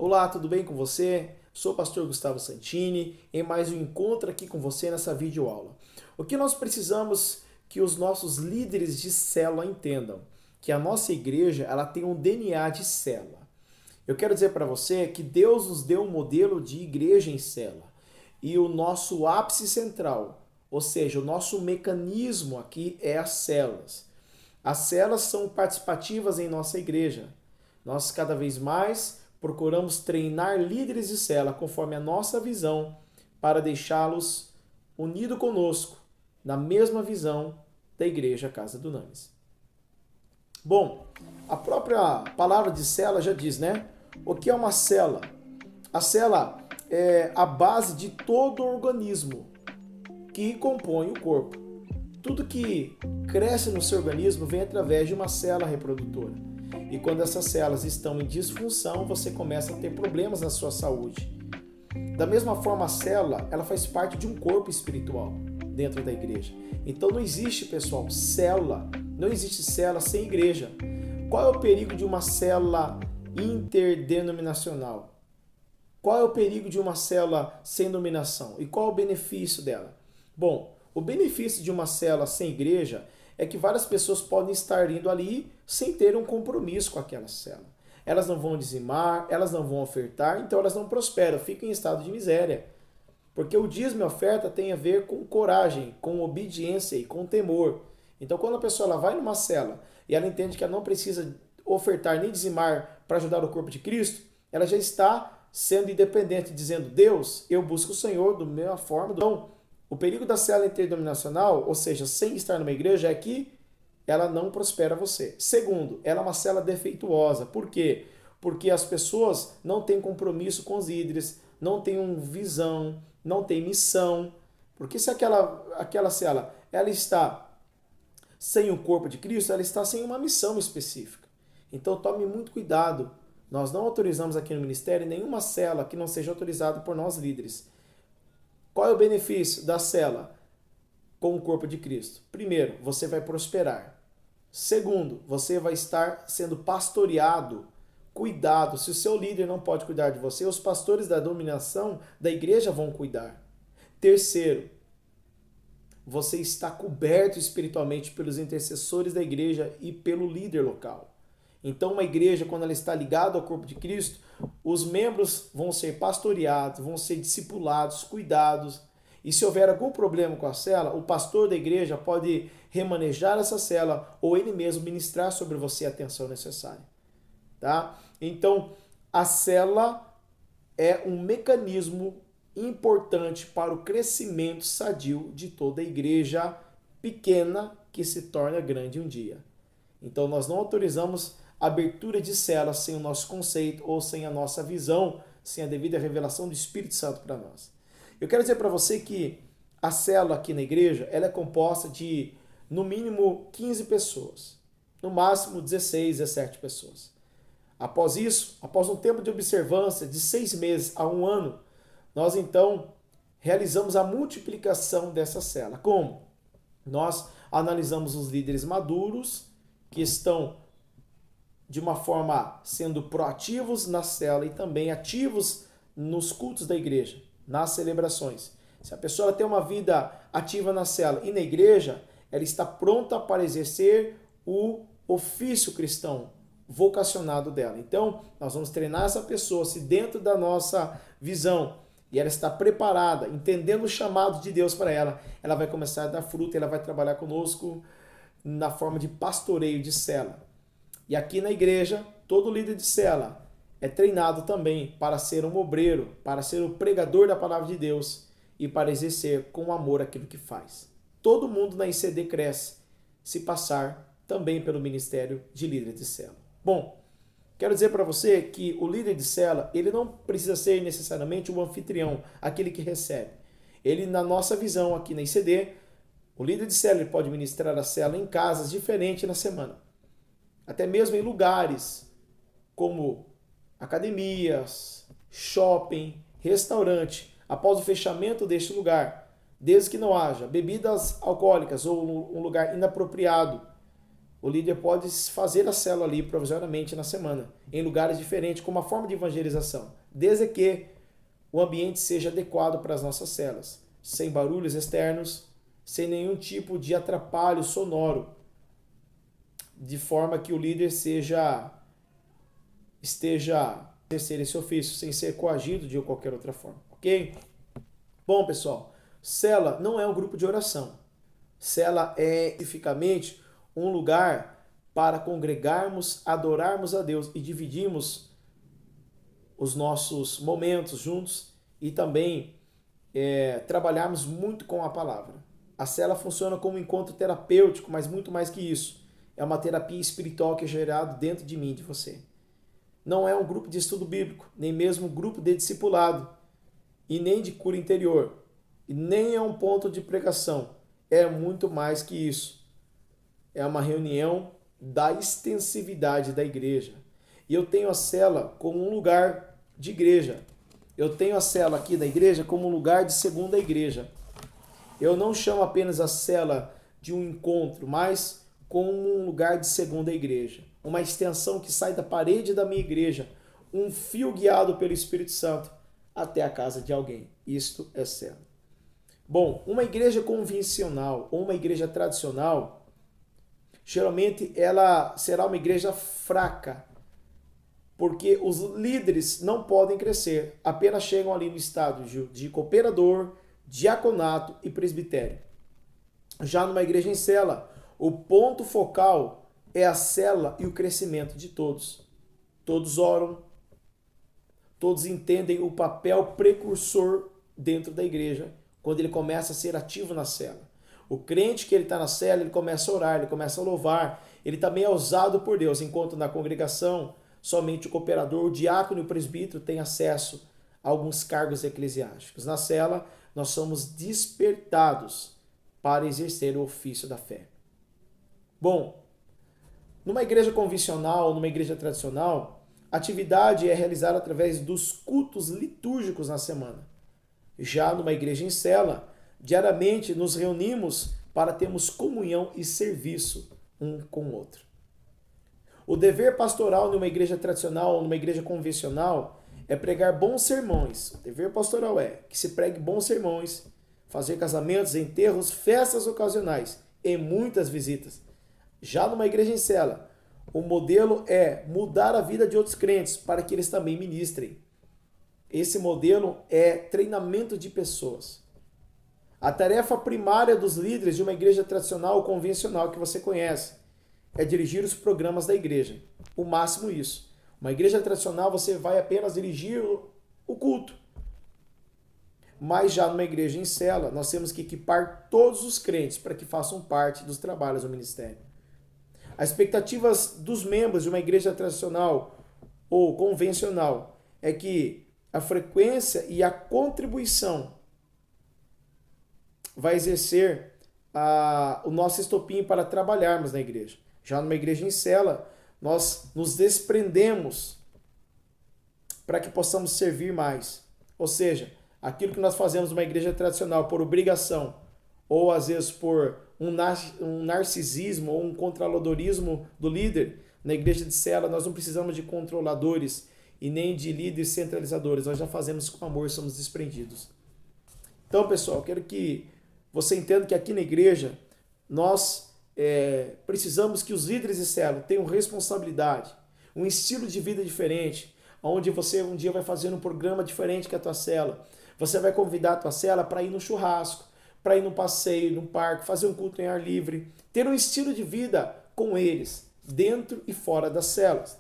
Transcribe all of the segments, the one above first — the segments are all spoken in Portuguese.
Olá, tudo bem com você? Sou o pastor Gustavo Santini em mais um encontro aqui com você nessa videoaula. O que nós precisamos que os nossos líderes de célula entendam? Que a nossa igreja ela tem um DNA de célula. Eu quero dizer para você que Deus nos deu um modelo de igreja em célula. E o nosso ápice central, ou seja, o nosso mecanismo aqui é as células. As células são participativas em nossa igreja. Nós cada vez mais procuramos treinar líderes de célula conforme a nossa visão para deixá-los unidos conosco na mesma visão da igreja Casa do Names. Bom, a própria palavra de célula já diz, né? O que é uma célula? A célula é a base de todo o organismo que compõe o corpo. Tudo que cresce no seu organismo vem através de uma célula reprodutora. E quando essas células estão em disfunção, você começa a ter problemas na sua saúde. Da mesma forma, a célula ela faz parte de um corpo espiritual dentro da igreja. Então não existe, pessoal, célula. Não existe célula sem igreja. Qual é o perigo de uma célula interdenominacional? Qual é o perigo de uma célula sem dominação? E qual é o benefício dela? Bom, o benefício de uma célula sem igreja é que várias pessoas podem estar indo ali sem ter um compromisso com aquela célula. Elas não vão dizimar, elas não vão ofertar, então elas não prosperam, ficam em estado de miséria. Porque o dízimo e a oferta tem a ver com coragem, com obediência e com temor. Então quando a pessoa ela vai numa célula e ela entende que ela não precisa ofertar nem dizimar para ajudar o corpo de Cristo, ela já está sendo independente, dizendo, Deus, eu busco o Senhor da mesma forma. Então, o perigo da célula interdenominacional, ou seja, sem estar numa igreja, é que ela não prospera você. Segundo, ela é uma célula defeituosa. Por quê? Porque as pessoas não têm compromisso com os líderes, não têm uma visão, não têm missão. Porque se aquela célula ela está sem o corpo de Cristo, ela está sem uma missão específica. Então tome muito cuidado. Nós não autorizamos aqui no ministério nenhuma célula que não seja autorizada por nós líderes. Qual é o benefício da célula com o corpo de Cristo? Primeiro, você vai prosperar. Segundo, você vai estar sendo pastoreado, cuidado. Se o seu líder não pode cuidar de você, os pastores da dominação da igreja vão cuidar. Terceiro, você está coberto espiritualmente pelos intercessores da igreja e pelo líder local. Então, uma igreja, quando ela está ligada ao corpo de Cristo, os membros vão ser pastoreados, vão ser discipulados, cuidados. E se houver algum problema com a célula, o pastor da igreja pode remanejar essa célula ou ele mesmo ministrar sobre você a atenção necessária. Tá? Então, a célula é um mecanismo importante para o crescimento sadio de toda a igreja pequena que se torna grande um dia. Então, nós não autorizamos abertura de células sem o nosso conceito ou sem a nossa visão, sem a devida revelação do Espírito Santo para nós. Eu quero dizer para você que a célula aqui na igreja ela é composta de, no mínimo, 15 pessoas. No máximo, 16, 17 pessoas. Após isso, após um tempo de observância de 6 meses a 1 ano, nós então realizamos a multiplicação dessa célula. Como? Nós analisamos os líderes maduros que estão de uma forma sendo proativos na célula e também ativos nos cultos da igreja, nas celebrações. Se a pessoa tem uma vida ativa na célula e na igreja, ela está pronta para exercer o ofício cristão vocacionado dela. Então, nós vamos treinar essa pessoa, se dentro da nossa visão, e ela está preparada, entendendo o chamado de Deus para ela, ela vai começar a dar fruto, ela vai trabalhar conosco na forma de pastoreio de célula. E aqui na igreja, todo líder de célula é treinado também para ser um obreiro, para ser o pregador da palavra de Deus e para exercer com amor aquilo que faz. Todo mundo na ICD cresce se passar também pelo ministério de líder de célula. Bom, quero dizer para você que o líder de célula, ele não precisa ser necessariamente o anfitrião, aquele que recebe. Ele, na nossa visão aqui na ICD, o líder de célula ele pode ministrar a célula em casas diferentes na semana. Até mesmo em lugares como academias, shopping, restaurante, após o fechamento deste lugar, desde que não haja bebidas alcoólicas ou um lugar inapropriado, o líder pode fazer a célula ali provisoriamente na semana, em lugares diferentes, como uma forma de evangelização, desde que o ambiente seja adequado para as nossas células, sem barulhos externos, sem nenhum tipo de atrapalho sonoro, de forma que o líder esteja exercer esse ofício, sem ser coagido de qualquer outra forma, ok? Bom, pessoal, célula não é um grupo de oração. Célula é especificamente um lugar para congregarmos, adorarmos a Deus e dividirmos os nossos momentos juntos e também trabalharmos muito com a palavra. A célula funciona como um encontro terapêutico, mas muito mais que isso. É uma terapia espiritual que é gerada dentro de mim e de você. Não é um grupo de estudo bíblico, nem mesmo um grupo de discipulado, e nem de cura interior, e nem é um ponto de pregação. É muito mais que isso. É uma reunião da extensividade da igreja. E eu tenho a célula como um lugar de igreja. Eu tenho a célula aqui da igreja como um lugar de segunda igreja. Eu não chamo apenas a célula de um encontro, mas como um lugar de segunda igreja. Uma extensão que sai da parede da minha igreja, um fio guiado pelo Espírito Santo até a casa de alguém. Isto é célula. Bom, uma igreja convencional ou uma igreja tradicional, geralmente ela será uma igreja fraca, porque os líderes não podem crescer, apenas chegam ali no estágio de cooperador, diaconato e presbitério. Já numa igreja em célula, o ponto focal é a célula e o crescimento de todos. Todos oram, todos entendem o papel precursor dentro da igreja, quando ele começa a ser ativo na célula. O crente que ele está na célula, ele começa a orar, ele começa a louvar, ele também é usado por Deus, enquanto na congregação, somente o cooperador, o diácono e o presbítero têm acesso a alguns cargos eclesiásticos. Na célula, nós somos despertados para exercer o ofício da fé. Bom, numa igreja convencional, numa igreja tradicional, a atividade é realizada através dos cultos litúrgicos na semana. Já numa igreja em célula, diariamente nos reunimos para termos comunhão e serviço um com o outro. O dever pastoral numa igreja tradicional ou numa igreja convencional é pregar bons sermões. O dever pastoral é que se pregue bons sermões, fazer casamentos, enterros, festas ocasionais e muitas visitas. Já numa igreja em célula, o modelo é mudar a vida de outros crentes para que eles também ministrem. Esse modelo é treinamento de pessoas. A tarefa primária dos líderes de uma igreja tradicional ou convencional que você conhece é dirigir os programas da igreja. O máximo isso. Uma igreja tradicional você vai apenas dirigir o culto. Mas já numa igreja em célula, nós temos que equipar todos os crentes para que façam parte dos trabalhos do ministério. As expectativas dos membros de uma igreja tradicional ou convencional é que a frequência e a contribuição vai exercer o nosso estopim para trabalharmos na igreja. Já numa igreja em célula, nós nos desprendemos para que possamos servir mais. Ou seja, aquilo que nós fazemos numa igreja tradicional por obrigação, ou às vezes por um narcisismo ou um controladorismo do líder, na igreja de célula nós não precisamos de controladores e nem de líderes centralizadores. Nós já fazemos com amor, somos desprendidos. Então, pessoal, quero que você entenda que aqui na igreja nós precisamos que os líderes de célula tenham responsabilidade, um estilo de vida diferente, onde você um dia vai fazer um programa diferente que a tua célula. Você vai convidar a tua célula para ir no churrasco, para ir no passeio, no parque, fazer um culto em ar livre, ter um estilo de vida com eles, dentro e fora das células.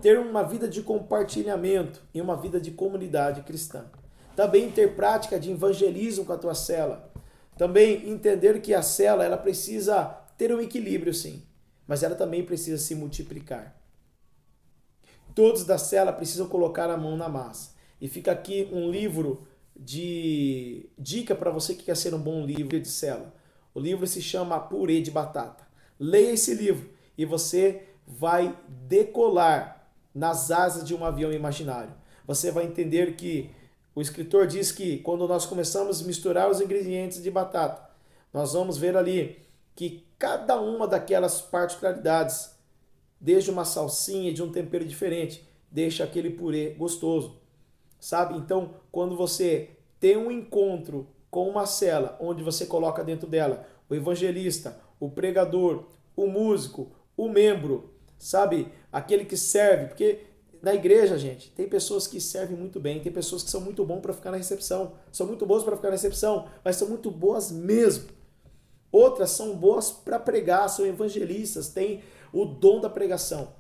Ter uma vida de compartilhamento e uma vida de comunidade cristã. Também ter prática de evangelismo com a tua célula. Também entender que a célula ela precisa ter um equilíbrio, sim, mas ela também precisa se multiplicar. Todos da célula precisam colocar a mão na massa. E fica aqui um livro de dica para você que quer ser um bom líder de célula. O livro se chama Purê de Batata. Leia esse livro e você vai decolar nas asas de um avião imaginário. Você vai entender que o escritor diz que quando nós começamos a misturar os ingredientes de batata, nós vamos ver ali que cada uma daquelas particularidades, desde uma salsinha de um tempero diferente, deixa aquele purê gostoso, sabe? Então, quando você tem um encontro com uma cela, onde você coloca dentro dela o evangelista, o pregador, o músico, o membro, sabe? Aquele que serve, porque na igreja, gente, tem pessoas que servem muito bem, tem pessoas que são muito bons para ficar na recepção, são muito boas para ficar na recepção, mas são muito boas mesmo. Outras são boas para pregar, são evangelistas, têm o dom da pregação.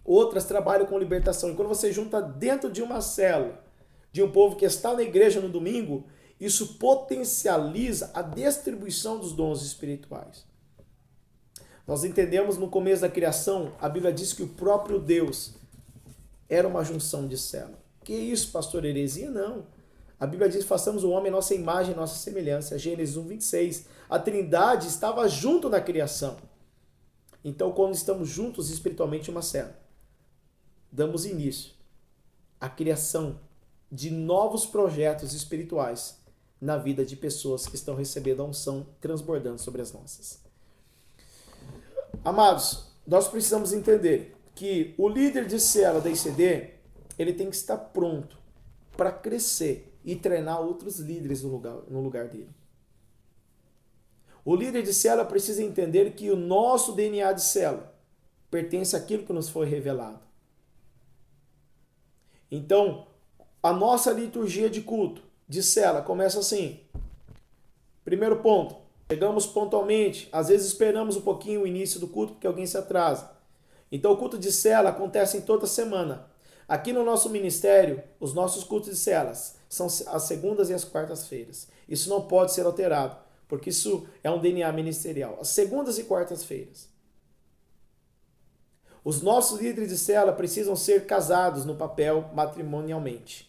Outras trabalham com libertação. E quando você junta dentro de uma célula, de um povo que está na igreja no domingo, isso potencializa a distribuição dos dons espirituais. Nós entendemos no começo da criação, a Bíblia diz que o próprio Deus era uma junção de célula. Que isso, pastor, heresia? Não. A Bíblia diz que façamos o homem nossa imagem, nossa semelhança. Gênesis 1:26. A Trindade estava junto na criação. Então, quando estamos juntos espiritualmente em uma célula, damos início à criação de novos projetos espirituais na vida de pessoas que estão recebendo a unção transbordando sobre as nossas. Amados, nós precisamos entender que o líder de célula da ICD, ele tem que estar pronto para crescer e treinar outros líderes no lugar dele. O líder de célula precisa entender que o nosso DNA de célula pertence àquilo que nos foi revelado. Então, a nossa liturgia de culto de célula começa assim. Primeiro ponto, chegamos pontualmente, às vezes esperamos um pouquinho o início do culto porque alguém se atrasa. Então o culto de célula acontece em toda semana. Aqui no nosso ministério, os nossos cultos de células são as segundas e as quartas-feiras. Isso não pode ser alterado, porque isso é um DNA ministerial. As segundas e quartas-feiras. Os nossos líderes de célula precisam ser casados no papel matrimonialmente.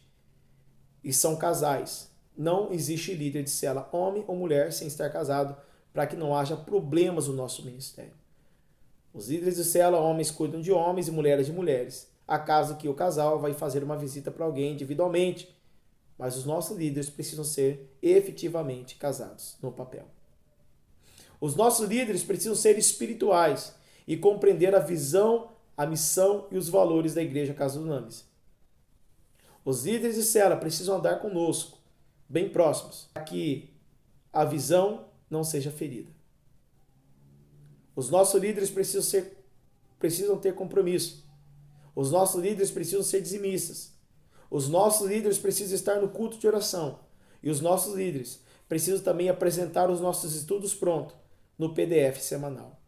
E são casais. Não existe líder de célula, homem ou mulher, sem estar casado, para que não haja problemas no nosso ministério. Os líderes de célula, homens cuidam de homens e mulheres de mulheres. Há caso que o casal vai fazer uma visita para alguém individualmente, mas os nossos líderes precisam ser efetivamente casados no papel. Os nossos líderes precisam ser espirituais e compreender a visão, a missão e os valores da Igreja Casa do Names. Os líderes de célula precisam andar conosco, bem próximos, para que a visão não seja ferida. Os nossos líderes precisam ter compromisso. Os nossos líderes precisam ser dizimistas. Os nossos líderes precisam estar no culto de oração. E os nossos líderes precisam também apresentar os nossos estudos prontos no PDF semanal.